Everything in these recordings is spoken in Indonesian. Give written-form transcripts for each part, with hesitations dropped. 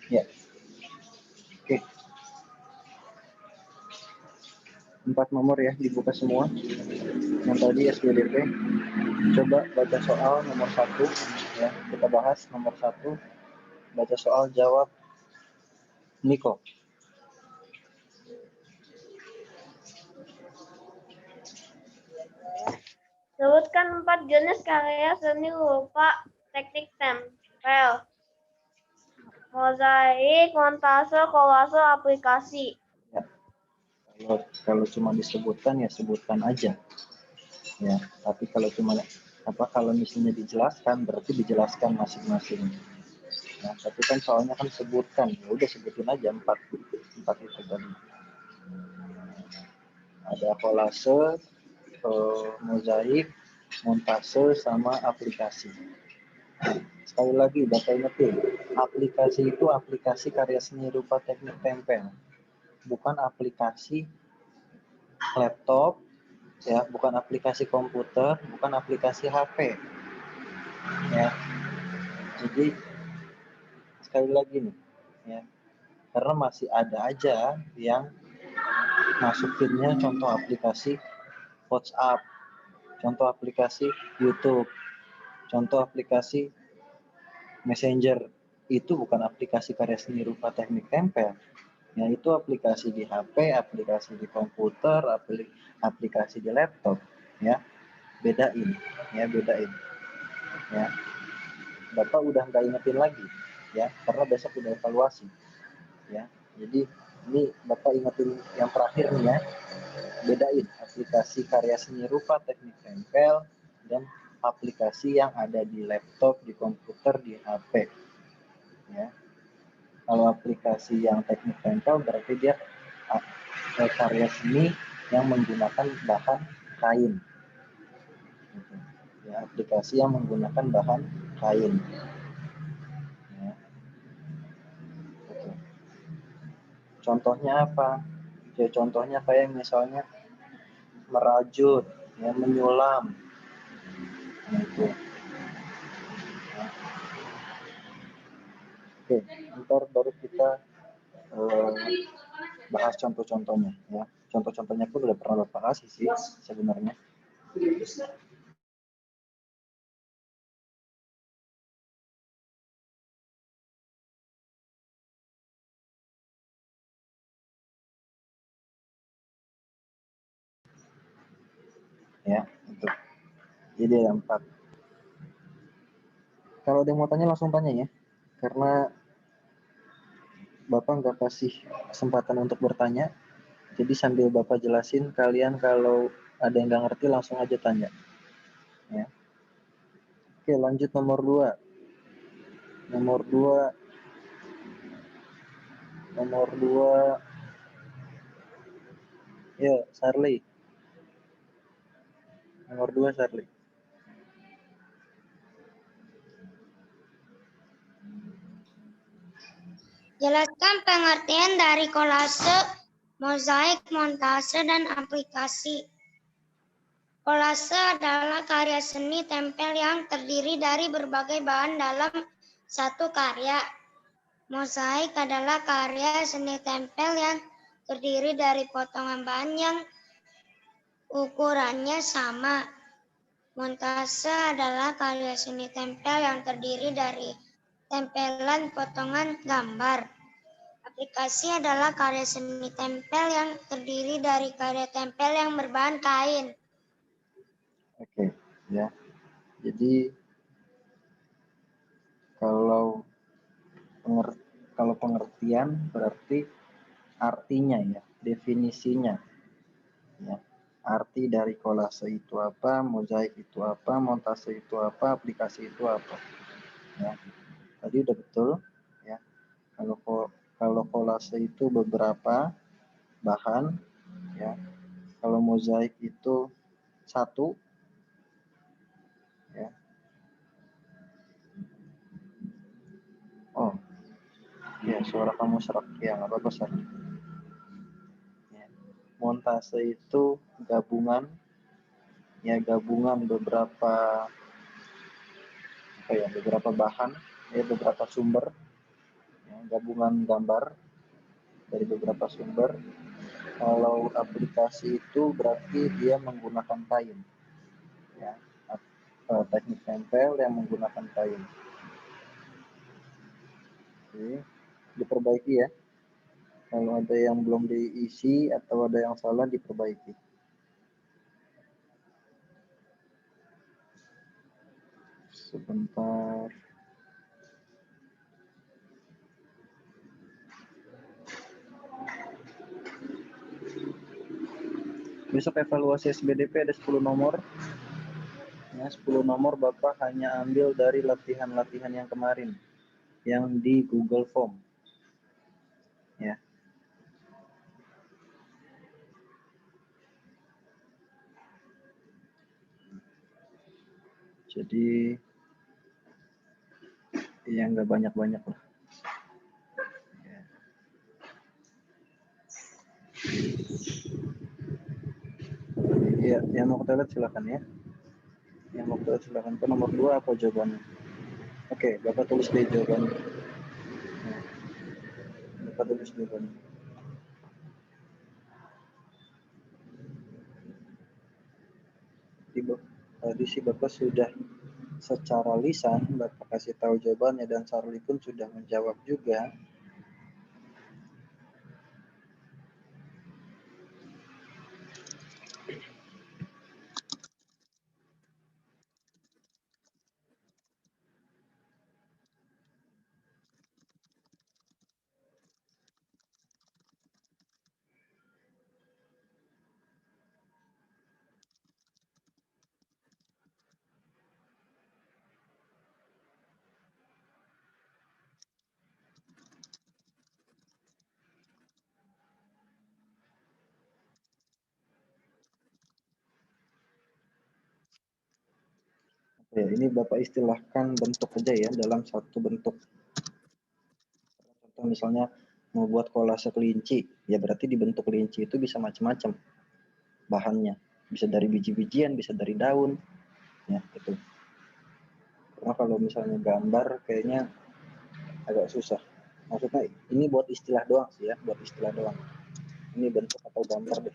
Ya, oke. 4 nomor ya, dibuka semua. Yang tadi SPDP. Coba baca soal nomor 1 ya. Kita bahas nomor 1. Baca soal, jawab Niko. Sebutkan 4 jenis karya seni rupa teknik tempel. Mozaik, montase, kolase, aplikasi. Ya. Kalau cuma disebutkan ya sebutkan aja. Ya, tapi kalau misalnya dijelaskan berarti dijelaskan masing-masing. Nah, tapi kan soalnya kan sebutkan, ya udah sebutin aja empat itu tadi. Ada kolase, mozaik, montase, sama aplikasi. Nah, sekali lagi Bapak ingetin, aplikasi itu aplikasi karya seni rupa teknik tempel, bukan aplikasi laptop, ya, bukan aplikasi komputer, bukan aplikasi HP, ya. Jadi sekali lagi nih, ya, karena masih ada aja yang masukinnya contoh aplikasi WhatsApp, contoh aplikasi YouTube, contoh aplikasi Messenger. Itu bukan aplikasi karya seni rupa teknik tempel. Ya, itu aplikasi di HP, aplikasi di komputer, aplikasi di laptop, ya. Bedain, ya, bedain. Ya. Bapak udah nggak ingetin lagi, ya, karena besok udah evaluasi, ya. Jadi ini Bapak ingetin yang terakhir nih ya, bedain aplikasi karya seni rupa teknik tempel dan aplikasi yang ada di laptop, di komputer, di HP, ya. Kalau aplikasi yang teknik tempel berarti dia karya seni yang menggunakan bahan kain, ya, aplikasi yang menggunakan bahan kain, ya. Contohnya apa? Ya, contohnya kayak misalnya merajut, ya, menyulam, gitu. Nah, oke, ntar baru kita bahas contoh-contohnya, ya. Contoh-contohnya pun udah pernah Bapak kasih sih sebenarnya. Ya, itu. Jadi ada 4. Kalau ada yang mau tanya langsung tanya ya, karena Bapak nggak kasih kesempatan untuk bertanya. Jadi sambil Bapak jelasin, kalian kalau ada yang nggak ngerti langsung aja tanya. Ya. Oke, lanjut nomor 2. Nomor 2. Nomor 2. Ya, Charlie. Nomor 2, Charlie. Jelaskan pengertian dari kolase, mozaik, montase, dan aplikasi. Kolase adalah karya seni tempel yang terdiri dari berbagai bahan dalam satu karya. Mozaik adalah karya seni tempel yang terdiri dari potongan bahan yang ukurannya sama. Montase adalah karya seni tempel yang terdiri dari tempelan potongan gambar. Aplikasi adalah karya seni tempel yang terdiri dari karya tempel yang berbahan kain. Oke, ya. Jadi kalau pengertian berarti artinya ya, definisinya, ya. Arti dari kolase itu apa, mozaik itu apa, montase itu apa, aplikasi itu apa. Ya. Tadi udah betul, ya. Kalau kolase itu beberapa bahan, ya. Kalau mozaik itu satu, ya. Oh, ya, suara kamu serak, ya, nggak apa-apa, Sar. Ya. Montase itu gabungan, ya, gabungan beberapa bahan, ya, beberapa sumber, ya, gabungan gambar dari beberapa sumber. Kalau aplikasi itu berarti dia menggunakan kain, ya, teknik tempel yang menggunakan kain. Oke, diperbaiki ya. Kalau ada yang belum diisi atau ada yang salah, diperbaiki. Sebentar. Besok evaluasi SBDP ada 10 nomor. Ya, 10 nomor Bapak hanya ambil dari latihan-latihan yang kemarin, yang di Google Form. Ya. Jadi ya nggak banyak-banyak lah. Ya, yang mau ke toilet silakan ya. Yang mau ke toilet silakan. Ke nomor 2 apa jawabannya? Oke, Bapak tulis deh jawabannya. Ya. Bapak tulis jawabannya. Tadi sih Bapak sudah secara lisan Bapak kasih tahu jawabannya dan Charlie pun sudah menjawab juga. Ya, ini Bapak istilahkan bentuk aja ya, dalam satu bentuk. Contoh misalnya mau buat kolase kelinci, ya berarti di bentuk kelinci itu bisa macam-macam bahannya. Bisa dari biji-bijian, bisa dari daun, ya itu. Karena kalau misalnya gambar kayaknya agak susah. Maksudnya ini buat istilah doang sih ya, buat istilah doang. Ini bentuk atau gambar deh.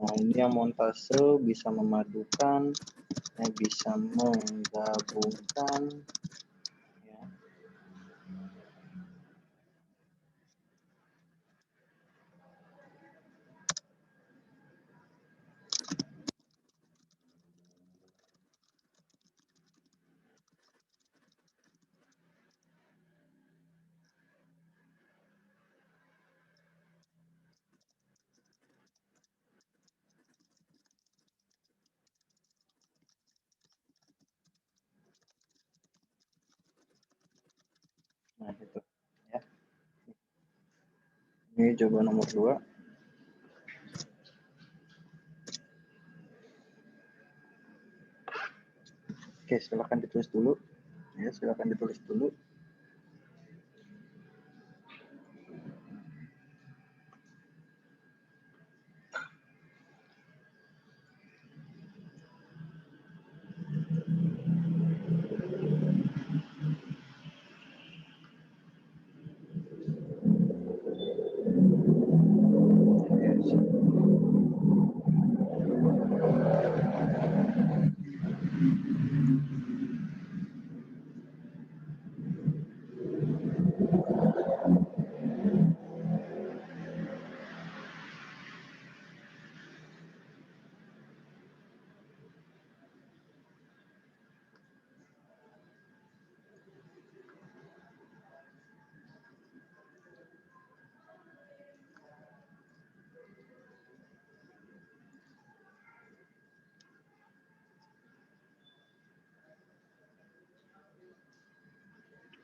Nah, ini yang montase bisa memadukan, bisa menggabungkan, ya. Nah, itu ya. Ini jawaban nomor 2. Oke, silakan ditulis dulu. Ya, silakan ditulis dulu.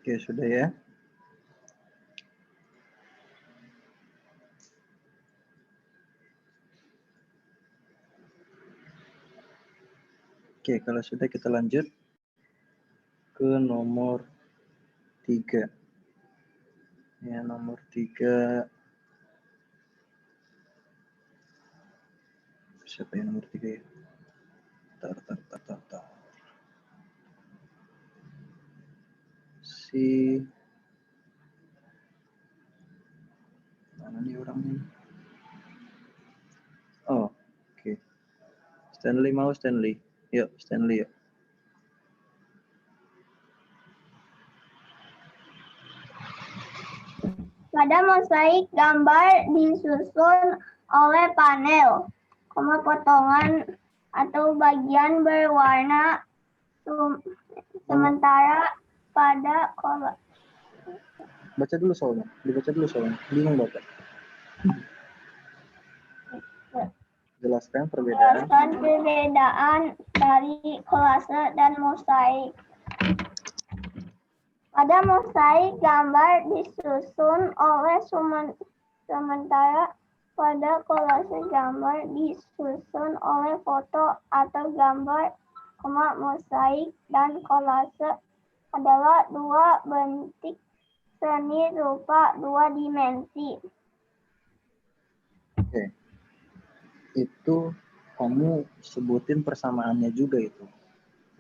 Oke, sudah ya. Oke, kalau sudah kita lanjut ke nomor 3. Ya, nomor 3. Siapa yang nomor 3 ya? Tar. Si mana nih orangnya? Oh, oke. Stanley mau Stanley. Yuk, Stanley yuk. Pada mosaik gambar disusun oleh panel, potongan atau bagian berwarna, sementara pada kolase. Baca dulu soalnya. Dibaca dulu soalnya. Bingung baca. Jelaskan perbedaan. Jelaskan perbedaan dari kolase dan mosaik. Pada mosaik gambar disusun oleh sementara pada kolase gambar disusun oleh foto atau gambar, mosaik dan kolase adalah dua bentuk seni rupa dua dimensi. Oke. Itu kamu sebutin persamaannya juga itu.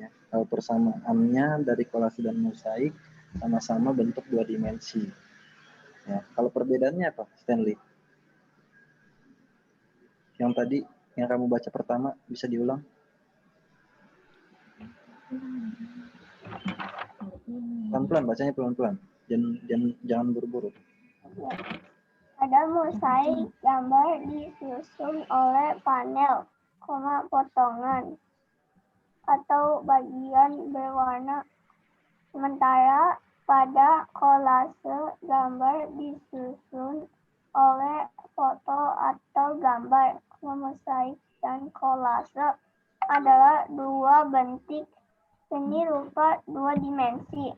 Ya, kalau persamaannya dari kolase dan mosaik sama-sama bentuk dua dimensi. Ya, kalau perbedaannya apa, Stanley? Yang tadi yang kamu baca pertama bisa diulang? Pelan-pelan, bacanya pelan-pelan. Jangan buru-buru. Pada mosaik gambar disusun oleh panel, potongan atau bagian berwarna, sementara pada kolase gambar disusun oleh foto atau gambar, mosaik dan kolase adalah dua bentuk seni rupa dua dimensi.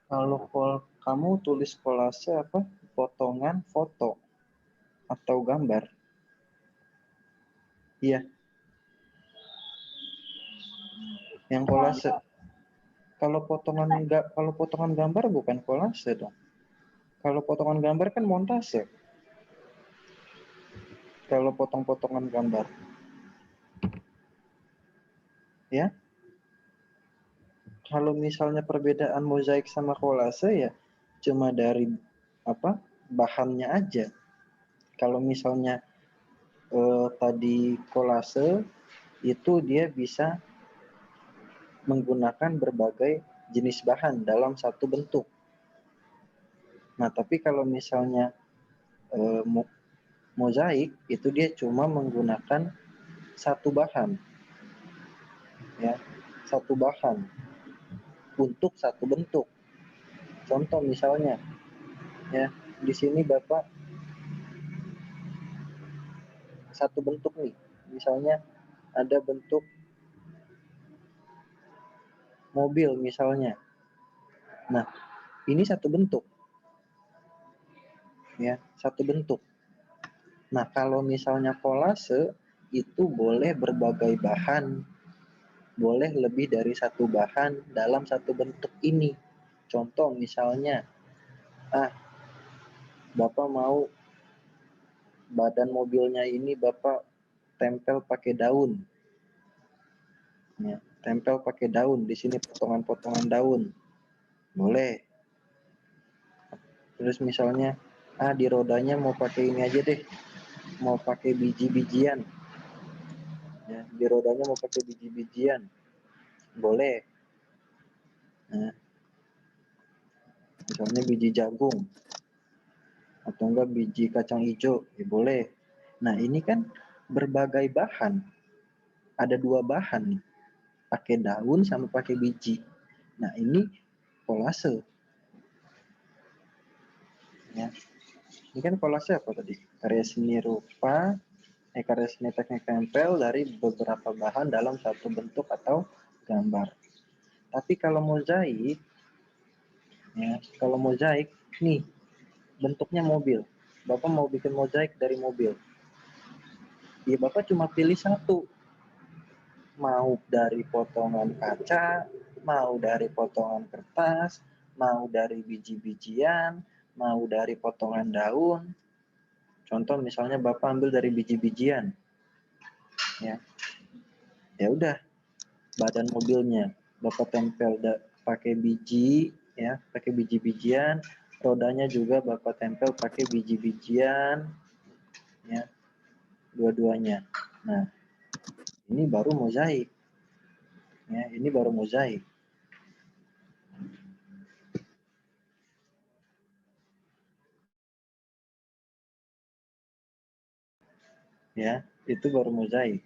Kalau kamu tulis kolase apa? Potongan foto atau gambar? Iya. Yang kolase. Kalau potongan gambar bukan kolase dong. Kalau potongan gambar kan montase. Kalau potong-potongan gambar. Ya. Kalau misalnya perbedaan mozaik sama kolase ya cuma dari bahannya aja. Kalau misalnya tadi kolase itu dia bisa menggunakan berbagai jenis bahan dalam satu bentuk. Nah, tapi kalau misalnya mozaik itu dia cuma menggunakan satu bahan. Ya, satu bahan untuk satu bentuk. Contoh misalnya ya, di sini Bapak satu bentuk nih. Misalnya ada bentuk mobil misalnya. Nah, ini satu bentuk. Ya, satu bentuk. Nah, kalau misalnya kolase itu boleh berbagai bahan, boleh lebih dari satu bahan dalam satu bentuk ini. Contoh misalnya, Bapak mau badan mobilnya ini Bapak tempel pakai daun. Ya, tempel pakai daun, di sini potongan-potongan daun. Boleh. Terus misalnya, di rodanya mau pakai ini aja deh. Mau pakai biji-bijian. Ya, di rodanya mau pakai biji-bijian. Boleh. Nah, misalnya biji jagung. Atau enggak biji kacang hijau. Ya boleh. Nah, ini kan berbagai bahan. Ada dua bahan nih. Pakai daun sama pakai biji. Nah, ini kolase. Ya. Ini kan kolase apa tadi? Karya seni rupa, karya seni teknik tempel dari beberapa bahan dalam satu bentuk atau gambar. Tapi kalau mozaik, Ya, kalau mozaik nih bentuknya mobil. Bapak mau bikin mozaik dari mobil. Ya Bapak cuma pilih satu. Mau dari potongan kaca, mau dari potongan kertas, mau dari biji-bijian, mau dari potongan daun. Contoh misalnya Bapak ambil dari biji-bijian. Ya. Ya udah, badan mobilnya Bapak tempel pakai biji, ya, pakai biji-bijian, rodanya juga Bapak tempel pakai biji-bijian, ya, dua-duanya. Nah, ini baru mozaik. Ya, ini baru mozaik. Ya, itu baru mozaik.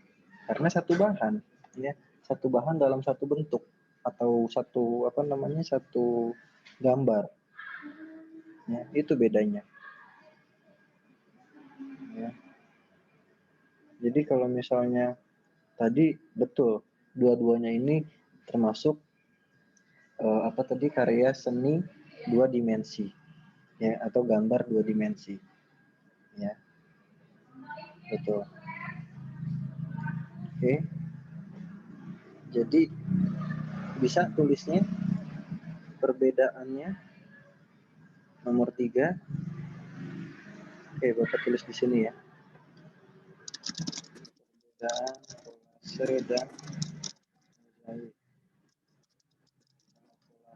Karena satu bahan, ya, satu bahan dalam satu bentuk atau satu apa namanya satu gambar. Ya, itu bedanya. Ya. Jadi kalau misalnya tadi betul dua-duanya ini termasuk apa tadi karya seni dua dimensi, ya, atau gambar dua dimensi, ya, betul. Oke, jadi bisa tulisnya perbedaannya nomor 3. Oke, Bapak tulis di sini ya. Perbedaan kolase dan mozaik.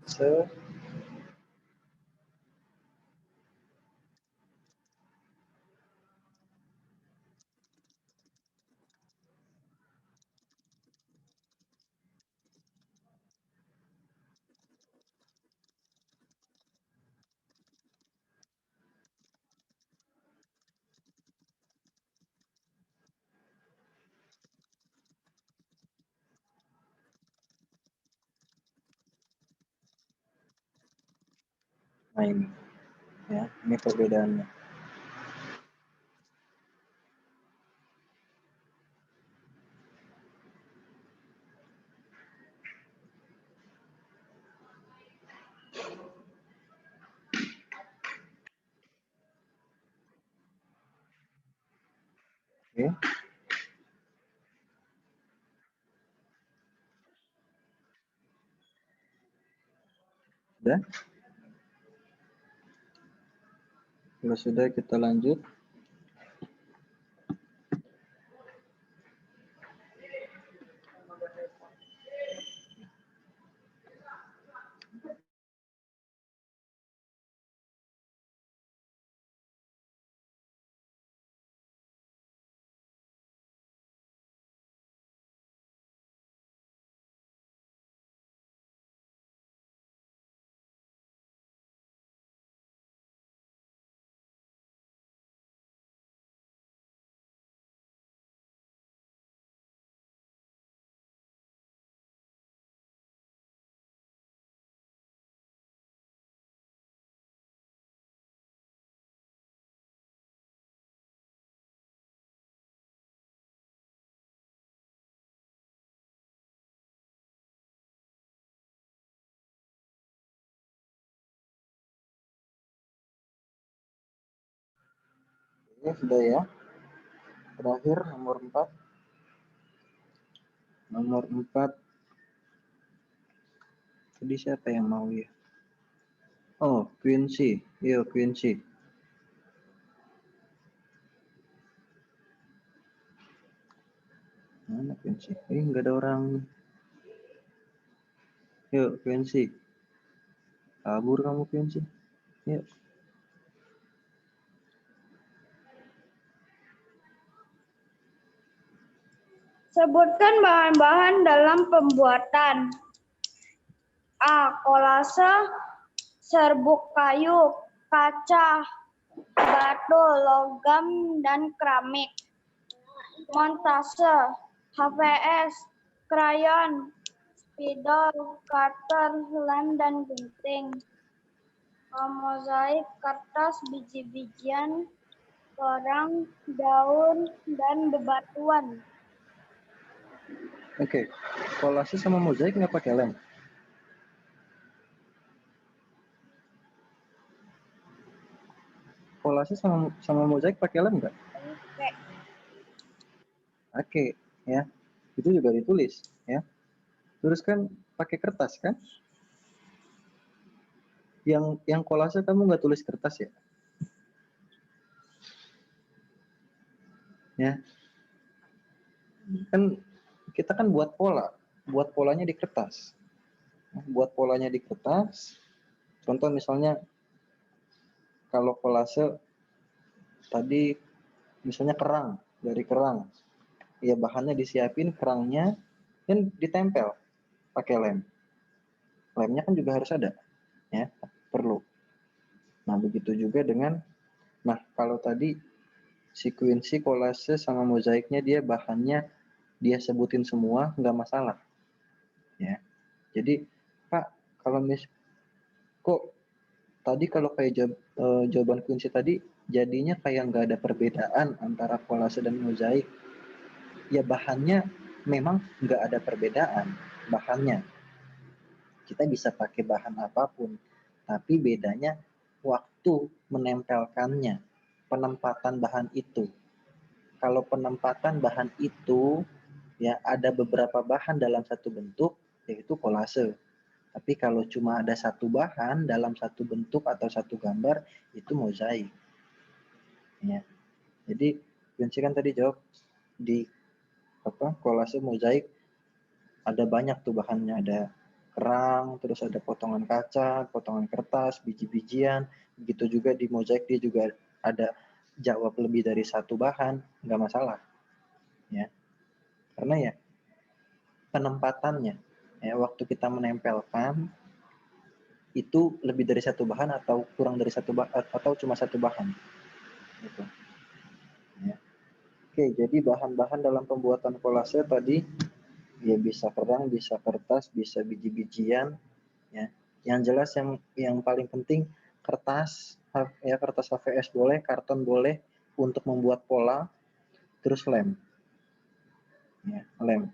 Kolase nah ini, ya, ini perbedaannya. Oke. Sudah? Kalau sudah kita lanjut. Ini sudah ya. Terakhir nomor 4. Nomor 4 tadi siapa yang mau ya? Oh, Quincy. Iya, Quincy. Mana Quincy? Nggak ada orang. Yuk, Quincy. Kabur kamu, Quincy. Yuk. Sebutkan bahan-bahan dalam pembuatan. A. Kolase, serbuk kayu, kaca, batu, logam, dan keramik. Montase, HVS, krayon, spidol, cutter, lem, dan gunting. Mozaik, kertas, biji-bijian, orang, daun, dan bebatuan. Oke. Kolase sama mozaik nggak pakai lem? kolase sama mozaik pakai lem nggak? Oke. Oke, ya. Itu juga ditulis, ya. Terus kan pakai kertas kan? Yang kolase kamu nggak tulis kertas ya? Ya. Kan kita kan buat polanya di kertas. Buat polanya di kertas. Contoh misalnya kalau kolase tadi misalnya kerang, dari kerang. Ya bahannya disiapin, kerangnya kan ditempel pakai lem. Lemnya kan juga harus ada, ya, perlu. Nah, begitu juga dengan kalau tadi sekuensi kolase sama mozaiknya dia bahannya dia sebutin semua, nggak masalah. Ya. Jadi, Pak, kalau kok tadi kalau kayak jawaban kunci tadi jadinya kayak nggak ada perbedaan antara kolase dan mozaik. Ya bahannya memang nggak ada perbedaan bahannya. Kita bisa pakai bahan apapun, tapi bedanya waktu menempelkannya, penempatan bahan itu. Kalau penempatan bahan itu ya ada beberapa bahan dalam satu bentuk yaitu kolase. Tapi kalau cuma ada satu bahan dalam satu bentuk atau satu gambar itu mozaik. Ya. Jadi Kunci kan tadi jawab di kolase mozaik ada banyak tuh bahannya, ada kerang, terus ada potongan kaca, potongan kertas, biji-bijian. Begitu juga di mozaik dia juga ada jawab lebih dari satu bahan, nggak masalah. Ya. Karena ya penempatannya, ya waktu kita menempelkan itu lebih dari satu bahan atau kurang dari satu bahan atau cuma satu bahan. Gitu. Ya. Oke, jadi bahan-bahan dalam pembuatan kolase tadi ya bisa kerang, bisa kertas, bisa biji-bijian, ya. Yang jelas yang paling penting kertas, ya kertas HVS boleh, karton boleh untuk membuat pola, terus lem. Ya, lem.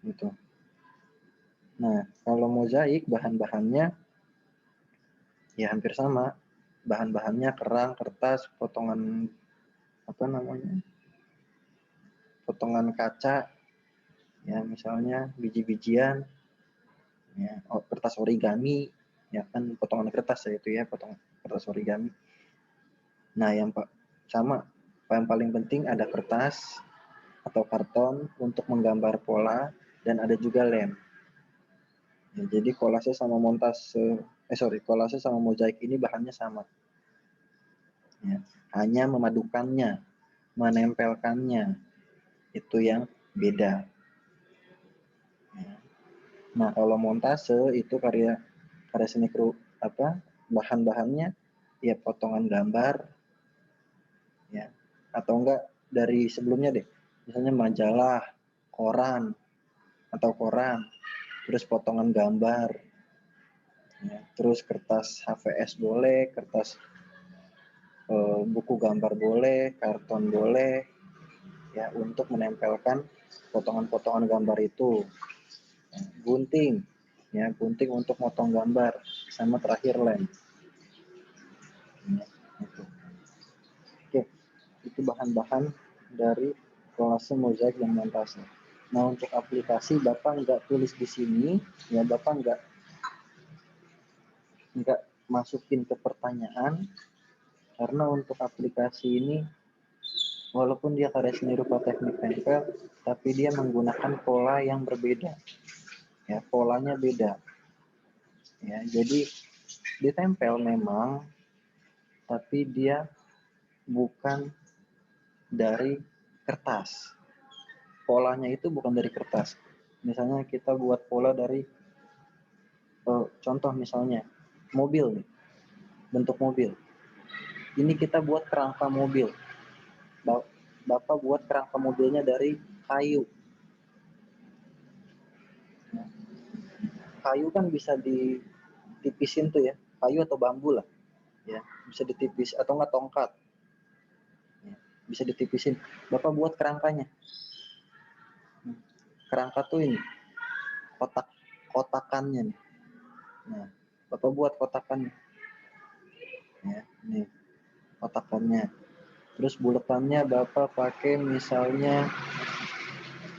Gitu. Nah, kalau mozaik bahan-bahannya ya hampir sama. Bahan-bahannya kerang, kertas, potongan potongan kaca, ya misalnya biji-bijian, ya kertas origami, ya kan potongan kertas ya itu ya, potongan kertas origami. Nah, yang paling penting ada kertas atau karton untuk menggambar pola dan ada juga lem. Ya, jadi kolase sama kolase sama mozaik ini bahannya sama. Ya, hanya memadukannya, menempelkannya itu yang beda. Ya. Nah, kalau montase itu karya seni bahan-bahannya ya potongan gambar, ya atau enggak dari sebelumnya deh, misalnya majalah, koran, terus potongan gambar, ya, terus kertas HVS boleh, kertas buku gambar boleh, karton boleh, ya untuk menempelkan potongan-potongan gambar itu. Ya, gunting untuk motong gambar, sama terakhir lem. Ya, gitu. Oke, itu bahan-bahan dari kolase, mozaik, dan montase. Nah, untuk aplikasi Bapak nggak tulis di sini, ya Bapak nggak masukin ke pertanyaan, karena untuk aplikasi ini walaupun dia karya seni rupa teknik tempel, tapi dia menggunakan pola yang berbeda. Ya, polanya beda. Ya, jadi ditempel memang, tapi dia bukan dari kertas. Polanya itu bukan dari kertas. Misalnya kita buat pola dari contoh misalnya mobil nih, bentuk mobil. Ini kita buat kerangka mobil. Bapak buat kerangka mobilnya dari kayu. Nah, kayu kan bisa ditipisin tuh ya, kayu atau bambu lah, ya bisa ditipis atau enggak tongkat, ya, bisa ditipisin. Bapak buat kerangkanya. Kerangka tuh ini kotakannya nih. Nah, Bapak buat kotakannya. Ya, nih kotakannya. Terus buletannya Bapak pakai misalnya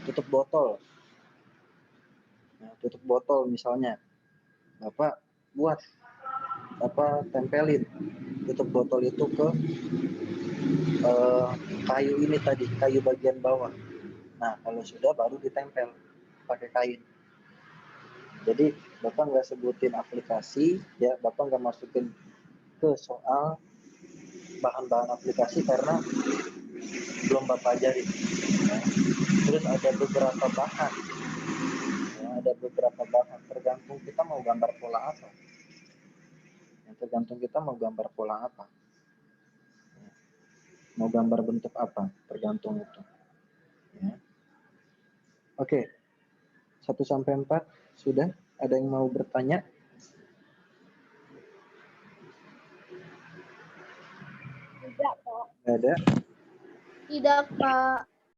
tutup botol. Nah, tutup botol misalnya. Bapak buat tempelin tutup botol itu ke kayu ini tadi, kayu bagian bawah. Nah, kalau sudah baru ditempel pakai kain. Jadi Bapak nggak sebutin aplikasi, ya Bapak nggak masukin ke soal bahan-bahan aplikasi karena belum Bapak ajarin. Ya. Terus ada beberapa bahan, tergantung kita mau gambar pola apa. Tergantung kita mau gambar pola apa, mau gambar bentuk apa, tergantung itu. Ya. Oke, 1-4 sudah. Ada yang mau bertanya? Tidak, Pak. Nggak ada. Tidak, Pak.